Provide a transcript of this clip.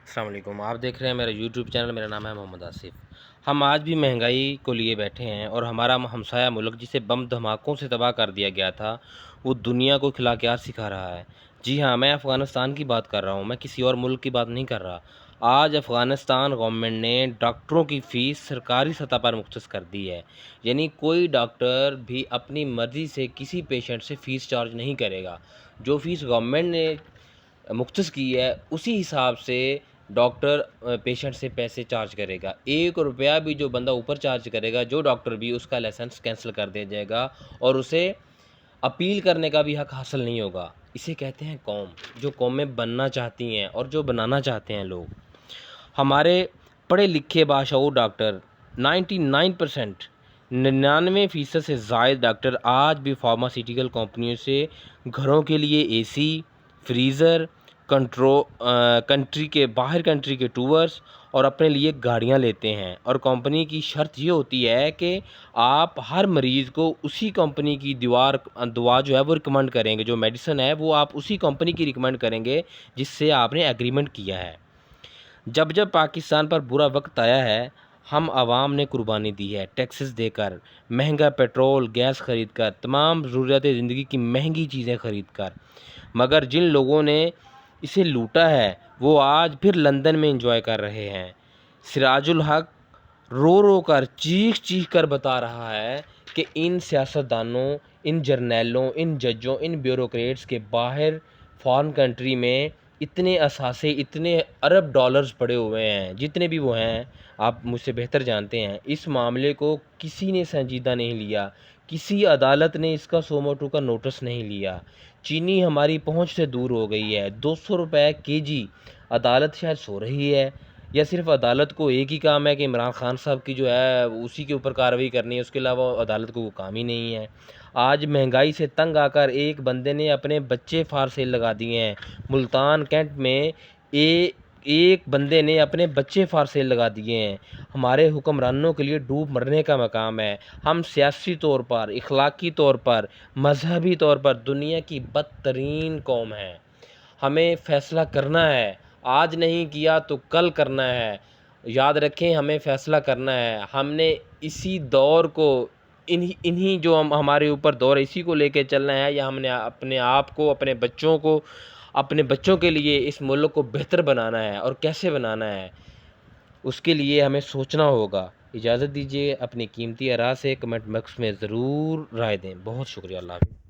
السلام علیکم، آپ دیکھ رہے ہیں میرا یوٹیوب چینل۔ میرا نام ہے محمد آصف۔ ہم آج بھی مہنگائی کو لیے بیٹھے ہیں اور ہمارا ہمسایہ ملک جسے بم دھماکوں سے تباہ کر دیا گیا تھا، وہ دنیا کو کھلا کے آج سکھا رہا ہے۔ جی ہاں، میں افغانستان کی بات کر رہا ہوں، میں کسی اور ملک کی بات نہیں کر رہا۔ آج افغانستان گورنمنٹ نے ڈاکٹروں کی فیس سرکاری سطح پر مختص کر دی ہے، یعنی کوئی ڈاکٹر بھی اپنی مرضی سے کسی پیشنٹ سے فیس چارج نہیں کرے گا۔ جو فیس گورنمنٹ نے مختص کی ہے اسی حساب سے ڈاکٹر پیشنٹ سے پیسے چارج کرے گا۔ 1 روپیہ بھی جو بندہ اوپر چارج کرے گا، جو ڈاکٹر بھی، اس کا لائسنس کینسل کر دیا جائے گا اور اسے اپیل کرنے کا بھی حق حاصل نہیں ہوگا۔ اسے کہتے ہیں قوم، جو قومیں بننا چاہتی ہیں اور جو بنانا چاہتے ہیں لوگ۔ ہمارے پڑھے لکھے باشعور ڈاکٹر 99% سے زائد ڈاکٹر آج بھی فارماسیوٹیکل کمپنیوں سے گھروں کے لیے اے سی، فریزر، کنٹری کے ٹورز اور اپنے لیے گاڑیاں لیتے ہیں، اور کمپنی کی شرط یہ ہوتی ہے کہ آپ ہر مریض کو اسی کمپنی کی دوا جو ہے وہ ریکمنڈ کریں گے، جو میڈیسن ہے وہ آپ اسی کمپنی کی ریکمنڈ کریں گے جس سے آپ نے ایگریمنٹ کیا ہے۔ جب پاکستان پر برا وقت آیا ہے، ہم عوام نے قربانی دی ہے، ٹیکسز دے کر، مہنگا پیٹرول گیس خرید کر، تمام ضروریات زندگی کی مہنگی چیزیں خرید کر، مگر جن لوگوں نے اسے لوٹا ہے وہ آج پھر لندن میں انجوائے کر رہے ہیں۔ سراج الحق رو رو کر، چیخ کر بتا رہا ہے کہ ان سیاستدانوں، ان جرنیلوں، ان ججوں، ان بیوروکریٹس کے باہر فارن کنٹری میں اتنے اثاثے، اتنے ارب ڈالرز پڑے ہوئے ہیں، جتنے بھی وہ ہیں، آپ مجھ سے بہتر جانتے ہیں۔ اس معاملے کو کسی نے سنجیدہ نہیں لیا، کسی عدالت نے اس کا سو موٹو کا نوٹس نہیں لیا۔ چینی ہماری پہنچ سے دور ہو گئی ہے، 200 روپے کے جی۔ عدالت شاید سو رہی ہے، یا صرف عدالت کو ایک ہی کام ہے کہ عمران خان صاحب کی جو ہے اسی کے اوپر کارروائی کرنی ہے، اس کے علاوہ عدالت کو وہ کام ہی نہیں ہے۔ آج مہنگائی سے تنگ آ کر ایک بندے نے اپنے بچے فار سیل لگا دیے ہیں۔ ملتان کینٹ میں ایک بندے نے اپنے بچے فار سیل لگا دیے ہیں۔ ہمارے حکمرانوں کے لیے ڈوب مرنے کا مقام ہے۔ ہم سیاسی طور پر، اخلاقی طور پر، مذہبی طور پر دنیا کی بدترین قوم ہے۔ ہمیں فیصلہ کرنا ہے، آج نہیں کیا تو کل کرنا ہے۔ یاد رکھیں، ہمیں فیصلہ کرنا ہے۔ ہم نے اسی دور کو، انہی جو ہمارے اوپر دور ہے، اسی کو لے کے چلنا ہے، یا ہم نے اپنے آپ کو، اپنے بچوں کے لیے اس ملک کو بہتر بنانا ہے، اور کیسے بنانا ہے اس کے لیے ہمیں سوچنا ہوگا۔ اجازت دیجیے، اپنی قیمتی آراء سے کمنٹ باکس میں ضرور رائے دیں۔ بہت شکریہ، اللہ حافظ۔